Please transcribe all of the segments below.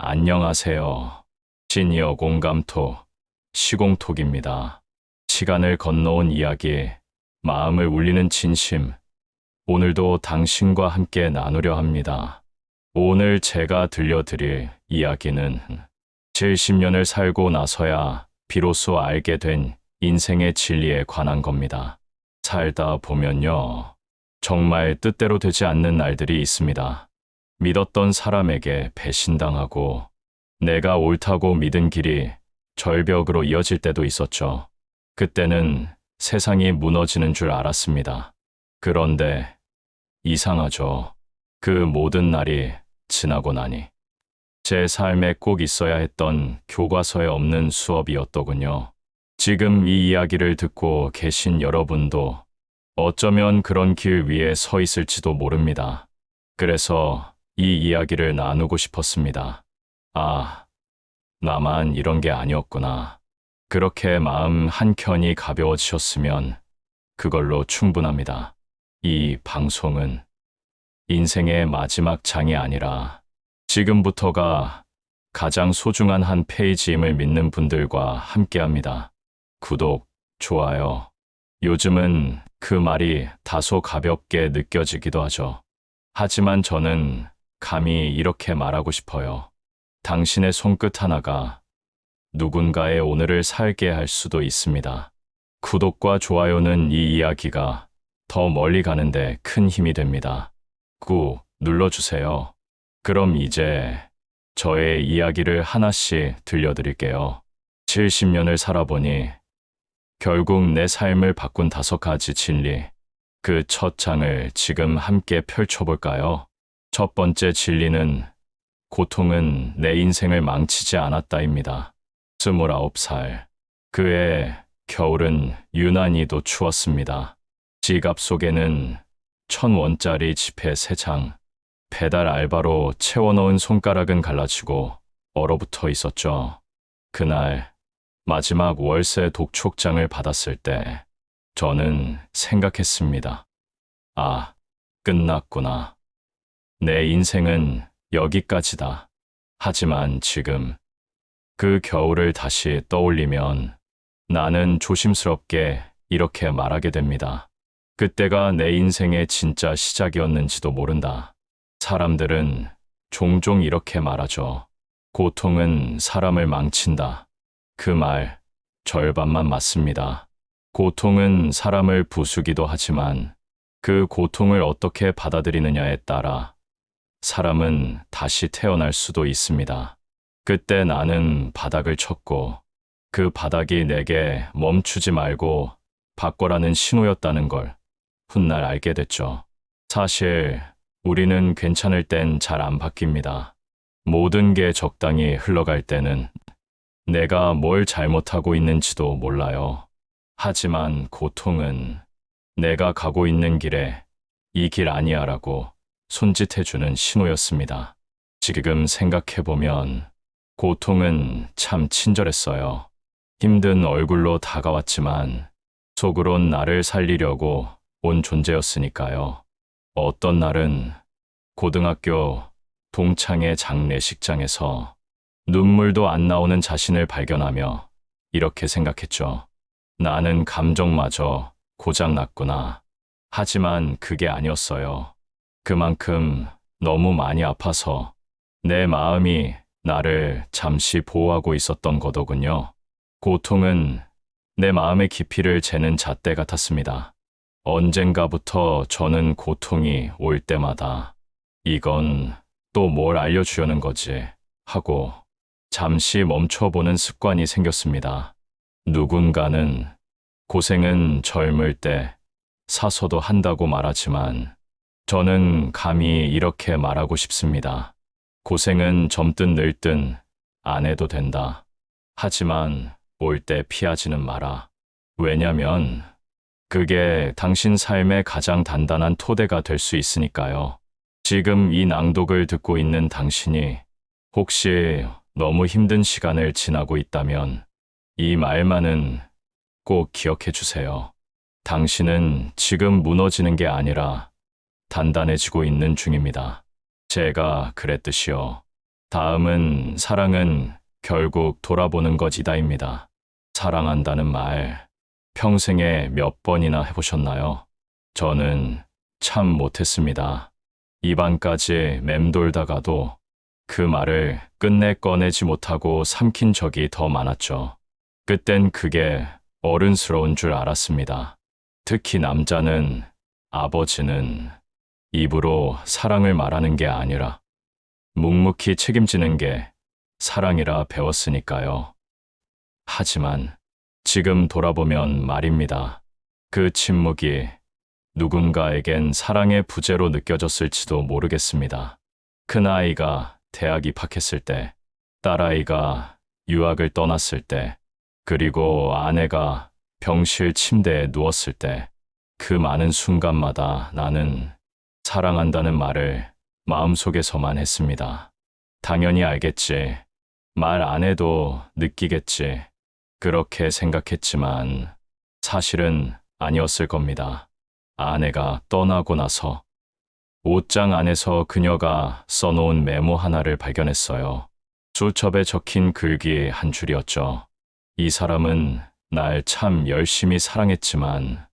안녕하세요. 시니어 공감톡, 시공톡입니다. 시간을 건너온 이야기, 마음을 울리는 진심, 오늘도 당신과 함께 나누려 합니다. 오늘 제가 들려드릴 이야기는 70년을 살고 나서야 비로소 알게 된 인생의 진리에 관한 겁니다. 살다 보면요, 정말 뜻대로 되지 않는 날들이 있습니다. 믿었던 사람에게 배신당하고 내가 옳다고 믿은 길이 절벽으로 이어질 때도 있었죠. 그때는 세상이 무너지는 줄 알았습니다. 그런데 이상하죠. 그 모든 날이 지나고 나니 제 삶에 꼭 있어야 했던 교과서에 없는 수업이었더군요. 지금 이 이야기를 듣고 계신 여러분도 어쩌면 그런 길 위에 서 있을지도 모릅니다. 그래서 이 이야기를 나누고 싶었습니다. 아, 나만 이런 게 아니었구나. 그렇게 마음 한켠이 가벼워지셨으면 그걸로 충분합니다. 이 방송은 인생의 마지막 장이 아니라 지금부터가 가장 소중한 한 페이지임을 믿는 분들과 함께합니다. 구독, 좋아요. 요즘은 그 말이 다소 가볍게 느껴지기도 하죠. 하지만 저는 감히 이렇게 말하고 싶어요. 당신의 손끝 하나가 누군가의 오늘을 살게 할 수도 있습니다. 구독과 좋아요는 이 이야기가 더 멀리 가는데 큰 힘이 됩니다. 꾹 눌러주세요. 그럼 이제 저의 이야기를 하나씩 들려드릴게요. 70년을 살아보니 결국 내 삶을 바꾼 5가지 진리. 그 첫 장을 지금 함께 펼쳐볼까요? 첫 번째 진리는 고통은 내 인생을 망치지 않았다입니다. 29살. 그해 겨울은 유난히도 추웠습니다. 지갑 속에는 1,000원짜리 지폐 3장, 배달 알바로 채워넣은 손가락은 갈라지고 얼어붙어 있었죠. 그날 마지막 월세 독촉장을 받았을 때 저는 생각했습니다. 아, 끝났구나. 내 인생은 여기까지다. 하지만 지금 그 겨울을 다시 떠올리면 나는 조심스럽게 이렇게 말하게 됩니다. 그때가 내 인생의 진짜 시작이었는지도 모른다. 사람들은 종종 이렇게 말하죠. 고통은 사람을 망친다. 그 말 절반만 맞습니다. 고통은 사람을 부수기도 하지만 그 고통을 어떻게 받아들이느냐에 따라 사람은 다시 태어날 수도 있습니다. 그때 나는 바닥을 쳤고 그 바닥이 내게 멈추지 말고 바꿔라는 신호였다는 걸 훗날 알게 됐죠. 사실 우리는 괜찮을 땐 잘 안 바뀝니다. 모든 게 적당히 흘러갈 때는 내가 뭘 잘못하고 있는지도 몰라요. 하지만 고통은 내가 가고 있는 길에 이 길 아니야라고 손짓해주는 신호였습니다. 지금 생각해보면 고통은 참 친절했어요. 힘든 얼굴로 다가왔지만 속으론 나를 살리려고 온 존재였으니까요. 어떤 날은 고등학교 동창회 장례식장에서 눈물도 안 나오는 자신을 발견하며 이렇게 생각했죠. 나는 감정마저 고장났구나. 하지만 그게 아니었어요. 그만큼 너무 많이 아파서 내 마음이 나를 잠시 보호하고 있었던 거더군요. 고통은 내 마음의 깊이를 재는 잣대 같았습니다. 언젠가부터 저는 고통이 올 때마다 이건 또 뭘 알려주려는 거지 하고 잠시 멈춰보는 습관이 생겼습니다. 누군가는 고생은 젊을 때 사서도 한다고 말하지만 저는 감히 이렇게 말하고 싶습니다. 고생은 젊든 늙든 안 해도 된다. 하지만 올 때 피하지는 마라. 왜냐면 그게 당신 삶의 가장 단단한 토대가 될 수 있으니까요. 지금 이 낭독을 듣고 있는 당신이 혹시 너무 힘든 시간을 지나고 있다면 이 말만은 꼭 기억해 주세요. 당신은 지금 무너지는 게 아니라 단단해지고 있는 중입니다. 제가 그랬듯이요. 다음은 사랑은 결국 돌아보는 것이다입니다. 사랑한다는 말 평생에 몇 번이나 해보셨나요? 저는 참 못했습니다. 입안까지 맴돌다가도 그 말을 끝내 꺼내지 못하고 삼킨 적이 더 많았죠. 그땐 그게 어른스러운 줄 알았습니다. 특히 남자는, 아버지는 입으로 사랑을 말하는 게 아니라 묵묵히 책임지는 게 사랑이라 배웠으니까요. 하지만 지금 돌아보면 말입니다. 그 침묵이 누군가에겐 사랑의 부재로 느껴졌을지도 모르겠습니다. 큰아이가 대학 입학했을 때, 딸아이가 유학을 떠났을 때, 그리고 아내가 병실 침대에 누웠을 때, 그 많은 순간마다 나는 사랑한다는 말을 마음속에서만 했습니다. 당연히 알겠지. 말 안 해도 느끼겠지. 그렇게 생각했지만 사실은 아니었을 겁니다. 아내가 떠나고 나서 옷장 안에서 그녀가 써놓은 메모 하나를 발견했어요. 수첩에 적힌 글귀 한 줄이었죠. 이 사람은 날 참 열심히 사랑했지만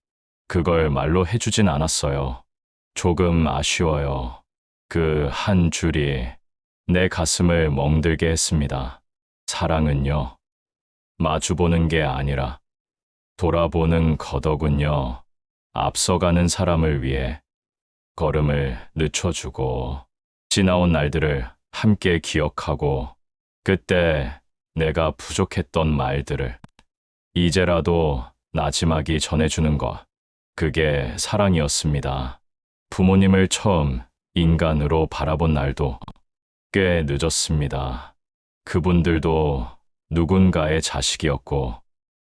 그걸 말로 해주진 않았어요. 조금 아쉬워요. 그 한 줄이 내 가슴을 멍들게 했습니다. 사랑은요, 마주보는 게 아니라 돌아보는 거더군요. 앞서가는 사람을 위해 걸음을 늦춰주고 지나온 날들을 함께 기억하고 그때 내가 부족했던 말들을 이제라도 나지막이 전해주는 것. 그게 사랑이었습니다. 부모님을 처음 인간으로 바라본 날도 꽤 늦었습니다. 그분들도 누군가의 자식이었고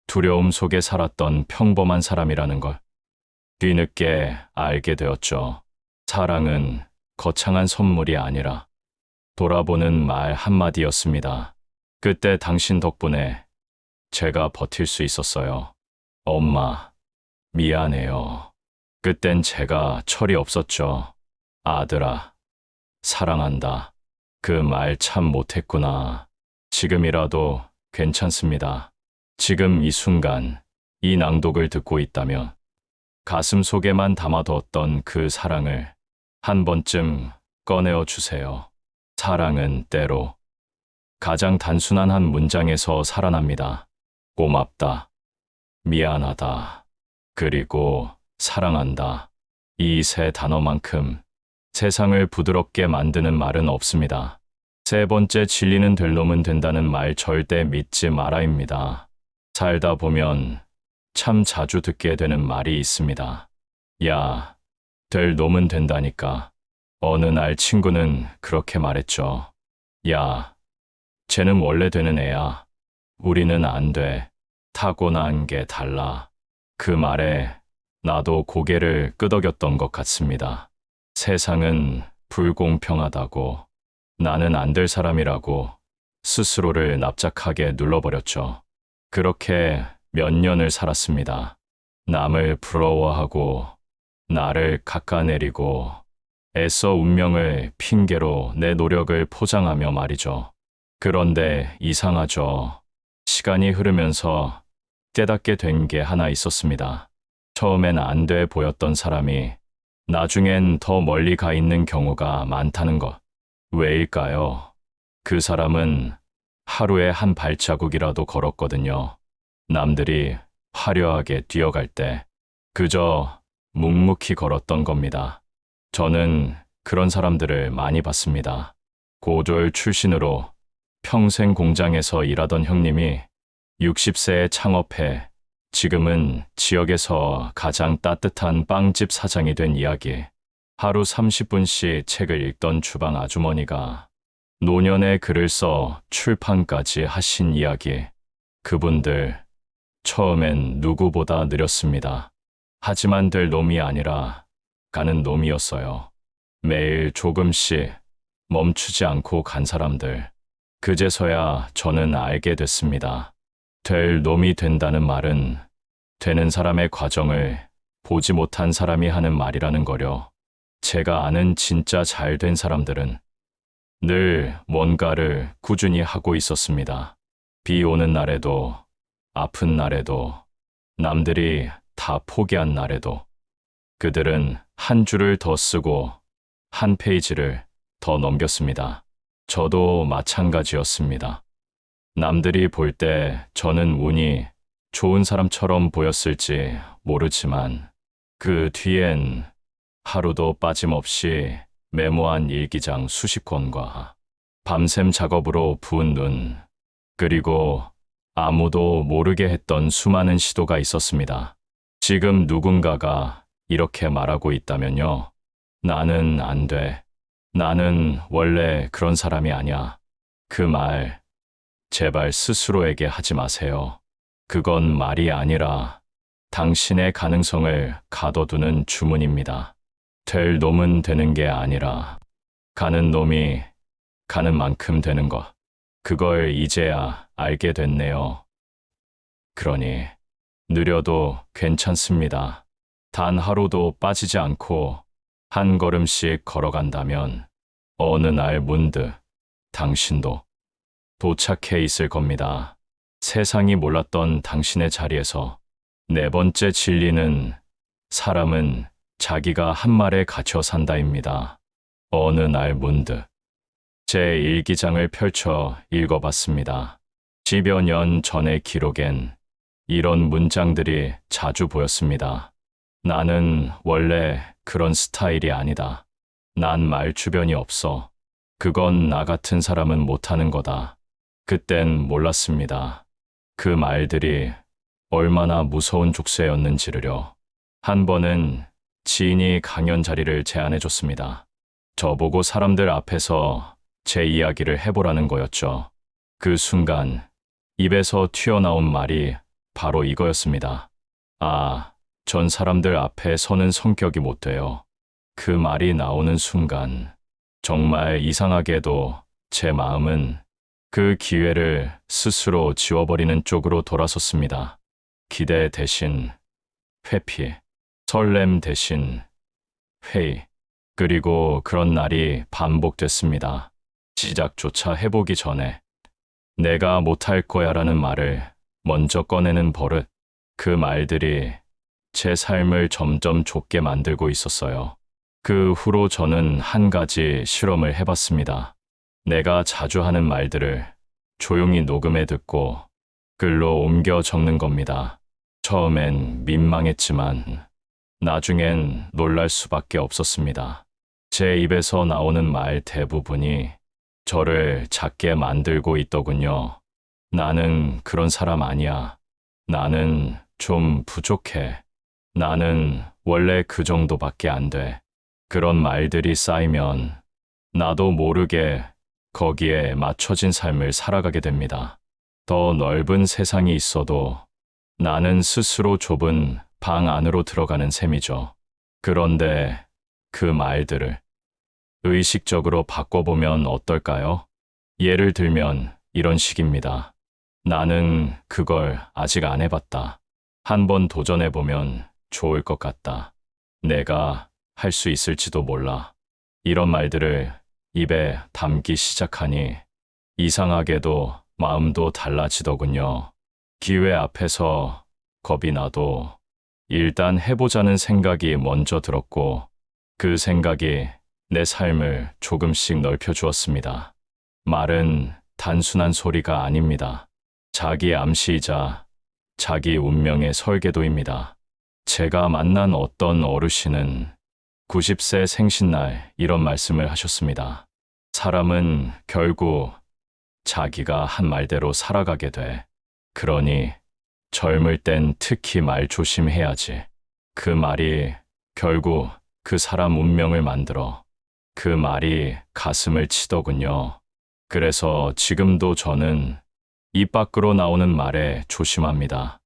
두려움 속에 살았던 평범한 사람이라는 걸 뒤늦게 알게 되었죠. 사랑은 거창한 선물이 아니라 돌아보는 말 한마디였습니다. 그때 당신 덕분에 제가 버틸 수 있었어요. 엄마, 미안해요. 그땐 제가 철이 없었죠. 아들아, 사랑한다. 그 말 참 못했구나. 지금이라도 괜찮습니다. 지금 이 순간, 이 낭독을 듣고 있다면 가슴 속에만 담아두었던 그 사랑을 한 번쯤 꺼내어 주세요. 사랑은 때로 가장 단순한 한 문장에서 살아납니다. 고맙다. 미안하다. 그리고 사랑한다. 이 세 단어만큼 세상을 부드럽게 만드는 말은 없습니다. 세 번째 진리는 될 놈은 된다는 말 절대 믿지 마라입니다. 살다 보면 참 자주 듣게 되는 말이 있습니다. 야, 될 놈은 된다니까. 어느 날 친구는 그렇게 말했죠. 야, 쟤는 원래 되는 애야. 우리는 안 돼. 타고난 게 달라. 그 말에 나도 고개를 끄덕였던 것 같습니다. 세상은 불공평하다고, 나는 안 될 사람이라고 스스로를 납작하게 눌러버렸죠. 그렇게 몇 년을 살았습니다. 남을 부러워하고 나를 깎아내리고 애써 운명을 핑계로 내 노력을 포장하며 말이죠. 그런데 이상하죠. 시간이 흐르면서 깨닫게 된 게 하나 있었습니다. 처음엔 안 돼 보였던 사람이 나중엔 더 멀리 가 있는 경우가 많다는 것. 왜일까요? 그 사람은 하루에 한 발자국이라도 걸었거든요. 남들이 화려하게 뛰어갈 때 그저 묵묵히 걸었던 겁니다. 저는 그런 사람들을 많이 봤습니다. 고졸 출신으로 평생 공장에서 일하던 형님이 60세에 창업해 지금은 지역에서 가장 따뜻한 빵집 사장이 된 이야기. 하루 30분씩 책을 읽던 주방 아주머니가 노년에 글을 써 출판까지 하신 이야기. 그분들 처음엔 누구보다 느렸습니다. 하지만 될 놈이 아니라 가는 놈이었어요. 매일 조금씩 멈추지 않고 간 사람들. 그제서야 저는 알게 됐습니다. 될 놈이 된다는 말은 되는 사람의 과정을 보지 못한 사람이 하는 말이라는 거려. 제가 아는 진짜 잘 된 사람들은 늘 뭔가를 꾸준히 하고 있었습니다. 비 오는 날에도, 아픈 날에도, 남들이 다 포기한 날에도 그들은 한 줄을 더 쓰고 한 페이지를 더 넘겼습니다. 저도 마찬가지였습니다. 남들이 볼 때 저는 운이 좋은 사람처럼 보였을지 모르지만 그 뒤엔 하루도 빠짐없이 메모한 일기장 수십 권과 밤샘 작업으로 부은 눈, 그리고 아무도 모르게 했던 수많은 시도가 있었습니다. 지금 누군가가 이렇게 말하고 있다면요. 나는 안 돼. 나는 원래 그런 사람이 아니야. 그 말, 제발 스스로에게 하지 마세요. 그건 말이 아니라 당신의 가능성을 가둬두는 주문입니다. 될 놈은 되는 게 아니라 가는 놈이 가는 만큼 되는 것. 그걸 이제야 알게 됐네요. 그러니 느려도 괜찮습니다. 단 하루도 빠지지 않고 한 걸음씩 걸어간다면 어느 날 문득 당신도 도착해 있을 겁니다. 세상이 몰랐던 당신의 자리에서. 네 번째 진리는 사람은 자기가 한 말에 갇혀 산다입니다. 어느 날 문득 제 일기장을 펼쳐 읽어봤습니다. 10여 년 전의 기록엔 이런 문장들이 자주 보였습니다. 나는 원래 그런 스타일이 아니다. 난 말 주변이 없어. 그건 나 같은 사람은 못하는 거다. 그땐 몰랐습니다. 그 말들이 얼마나 무서운 족쇄였는지를요. 한 번은 지인이 강연 자리를 제안해줬습니다. 저보고 사람들 앞에서 제 이야기를 해보라는 거였죠. 그 순간 입에서 튀어나온 말이 바로 이거였습니다. 아, 전 사람들 앞에 서는 성격이 못 돼요. 그 말이 나오는 순간 정말 이상하게도 제 마음은 그 기회를 스스로 지워버리는 쪽으로 돌아섰습니다. 기대 대신 회피, 설렘 대신 회의, 그리고 그런 날이 반복됐습니다. 시작조차 해보기 전에 내가 못할 거야라는 말을 먼저 꺼내는 버릇, 그 말들이 제 삶을 점점 좁게 만들고 있었어요. 그 후로 저는 한 가지 실험을 해봤습니다. 내가 자주 하는 말들을 조용히 녹음해 듣고 글로 옮겨 적는 겁니다. 처음엔 민망했지만 나중엔 놀랄 수밖에 없었습니다. 제 입에서 나오는 말 대부분이 저를 작게 만들고 있더군요. 나는 그런 사람 아니야. 나는 좀 부족해. 나는 원래 그 정도밖에 안 돼. 그런 말들이 쌓이면 나도 모르게 거기에 맞춰진 삶을 살아가게 됩니다. 더 넓은 세상이 있어도 나는 스스로 좁은 방 안으로 들어가는 셈이죠. 그런데 그 말들을 의식적으로 바꿔보면 어떨까요? 예를 들면 이런 식입니다. 나는 그걸 아직 안 해봤다. 한번 도전해보면 좋을 것 같다. 내가 할 수 있을지도 몰라. 이런 말들을 입에 담기 시작하니 이상하게도 마음도 달라지더군요. 기회 앞에서 겁이 나도 일단 해보자는 생각이 먼저 들었고 그 생각이 내 삶을 조금씩 넓혀주었습니다. 말은 단순한 소리가 아닙니다. 자기 암시이자 자기 운명의 설계도입니다. 제가 만난 어떤 어르신은 90세 생신날 이런 말씀을 하셨습니다. 사람은 결국 자기가 한 말대로 살아가게 돼. 그러니 젊을 땐 특히 말 조심해야지. 그 말이 결국 그 사람 운명을 만들어. 그 말이 가슴을 치더군요. 그래서 지금도 저는 입 밖으로 나오는 말에 조심합니다.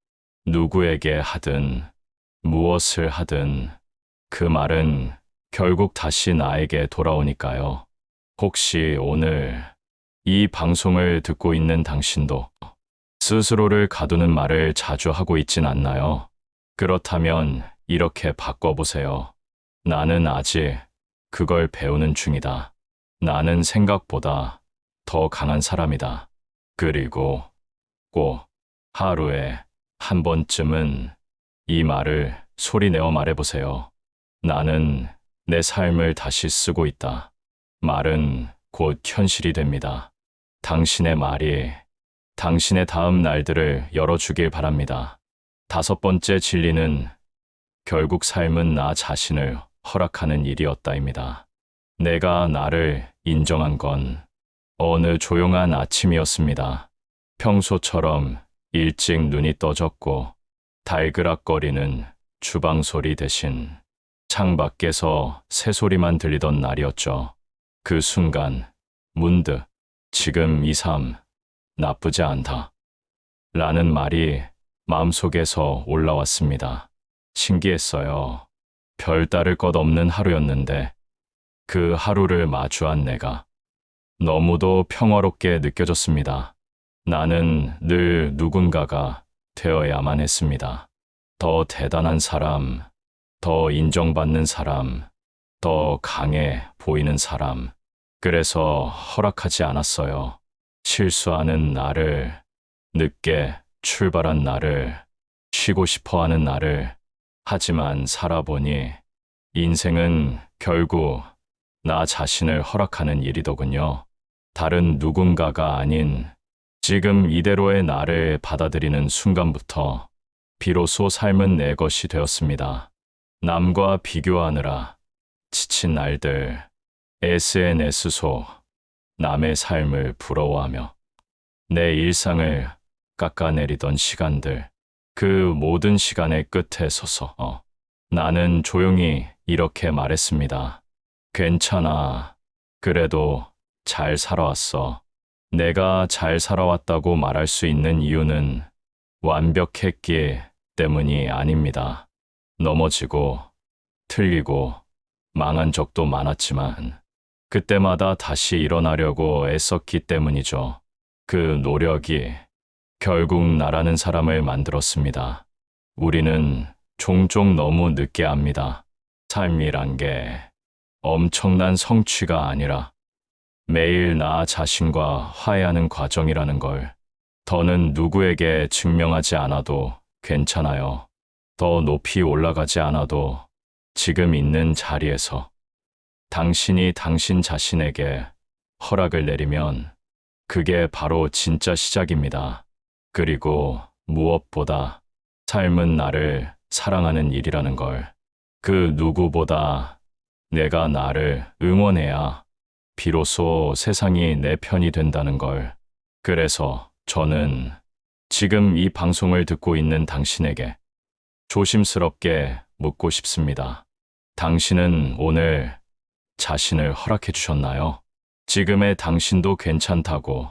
누구에게 하든 무엇을 하든 그 말은 결국 다시 나에게 돌아오니까요. 혹시 오늘 이 방송을 듣고 있는 당신도 스스로를 가두는 말을 자주 하고 있진 않나요? 그렇다면 이렇게 바꿔보세요. 나는 아직 그걸 배우는 중이다. 나는 생각보다 더 강한 사람이다. 그리고 꼭 하루에 한 번쯤은 이 말을 소리내어 말해보세요. 나는 내 삶을 다시 쓰고 있다. 말은 곧 현실이 됩니다. 당신의 말이 당신의 다음 날들을 열어주길 바랍니다. 다섯 번째 진리는 결국 삶은 나 자신을 허락하는 일이었다입니다. 내가 나를 인정한 건 어느 조용한 아침이었습니다. 평소처럼 일찍 눈이 떠졌고 달그락거리는 주방 소리 대신 창밖에서 새소리만 들리던 날이었죠. 그 순간 문득 지금 이 삶 나쁘지 않다 라는 말이 마음속에서 올라왔습니다. 신기했어요. 별다를 것 없는 하루였는데 그 하루를 마주한 내가 너무도 평화롭게 느껴졌습니다. 나는 늘 누군가가 되어야만 했습니다. 더 대단한 사람, 더 인정받는 사람, 더 강해 보이는 사람. 그래서 허락하지 않았어요. 실수하는 나를, 늦게 출발한 나를, 쉬고 싶어 하는 나를. 하지만 살아보니 인생은 결국 나 자신을 허락하는 일이더군요. 다른 누군가가 아닌 지금 이대로의 나를 받아들이는 순간부터 비로소 삶은 내 것이 되었습니다. 남과 비교하느라 지친 날들, SNS 속 남의 삶을 부러워하며 내 일상을 깎아내리던 시간들, 그 모든 시간의 끝에 서서 나는 조용히 이렇게 말했습니다. 괜찮아. 그래도 잘 살아왔어. 내가 잘 살아왔다고 말할 수 있는 이유는 완벽했기 때문이 아닙니다. 넘어지고 틀리고 망한 적도 많았지만 그때마다 다시 일어나려고 애썼기 때문이죠. 그 노력이 결국 나라는 사람을 만들었습니다. 우리는 종종 너무 늦게 압니다. 삶이란 게 엄청난 성취가 아니라 매일 나 자신과 화해하는 과정이라는 걸 더는 누구에게 증명하지 않아도 괜찮아요. 더 높이 올라가지 않아도 지금 있는 자리에서 당신이 당신 자신에게 허락을 내리면 그게 바로 진짜 시작입니다. 그리고 무엇보다 삶은 나를 사랑하는 일이라는 걸, 그 누구보다 내가 나를 응원해야 비로소 세상이 내 편이 된다는 걸. 그래서 저는 지금 이 방송을 듣고 있는 당신에게 조심스럽게 묻고 싶습니다. 당신은 오늘 자신을 허락해 주셨나요? 지금의 당신도 괜찮다고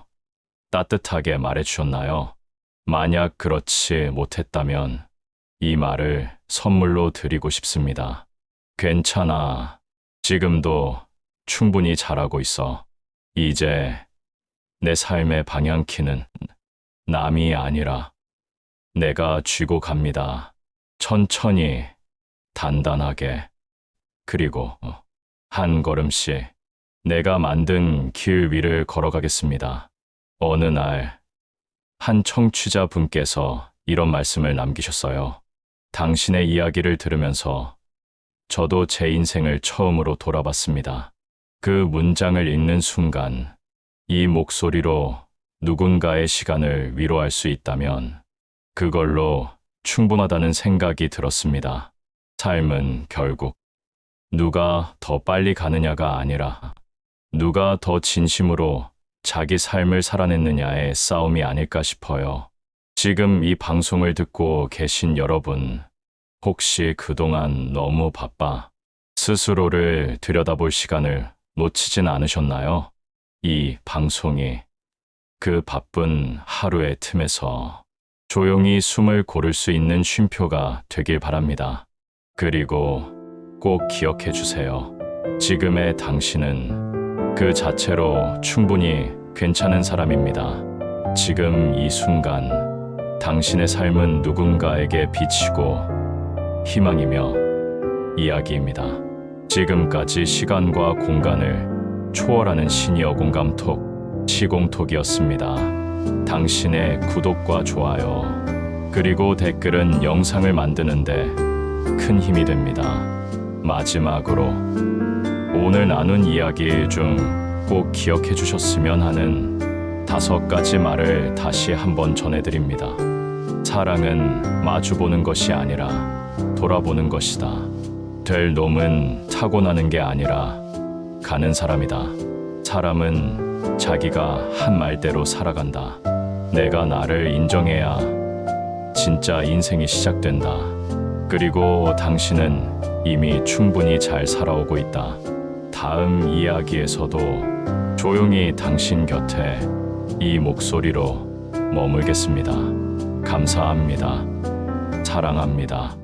따뜻하게 말해 주셨나요? 만약 그렇지 못했다면 이 말을 선물로 드리고 싶습니다. 괜찮아. 지금도 충분히 잘하고 있어. 이제 내 삶의 방향키는 남이 아니라 내가 쥐고 갑니다. 천천히, 단단하게, 그리고 한 걸음씩 내가 만든 길 위를 걸어가겠습니다. 어느 날, 한 청취자 분께서 이런 말씀을 남기셨어요. 당신의 이야기를 들으면서 저도 제 인생을 처음으로 돌아봤습니다. 그 문장을 읽는 순간 이 목소리로 누군가의 시간을 위로할 수 있다면 그걸로 충분하다는 생각이 들었습니다. 삶은 결국 누가 더 빨리 가느냐가 아니라 누가 더 진심으로 자기 삶을 살아냈느냐의 싸움이 아닐까 싶어요. 지금 이 방송을 듣고 계신 여러분, 혹시 그동안 너무 바빠 스스로를 들여다볼 시간을 놓치진 않으셨나요? 이 방송이 그 바쁜 하루의 틈에서 조용히 숨을 고를 수 있는 쉼표가 되길 바랍니다. 그리고 꼭 기억해 주세요. 지금의 당신은 그 자체로 충분히 괜찮은 사람입니다. 지금 이 순간 당신의 삶은 누군가에게 비치고 희망이며 이야기입니다. 지금까지 시간과 공간을 초월하는 시니어 공감톡 시공톡이었습니다. 당신의 구독과 좋아요 그리고 댓글은 영상을 만드는데 큰 힘이 됩니다. 마지막으로 오늘 나눈 이야기 중 꼭 기억해 주셨으면 하는 5가지 말을 다시 한번 전해드립니다. 사랑은 마주보는 것이 아니라 돌아보는 것이다. 될 놈은 타고나는 게 아니라 가는 사람이다. 사람은 자기가 한 말대로 살아간다. 내가 나를 인정해야 진짜 인생이 시작된다. 그리고 당신은 이미 충분히 잘 살아오고 있다. 다음 이야기에서도 조용히 당신 곁에 이 목소리로 머물겠습니다. 감사합니다. 사랑합니다.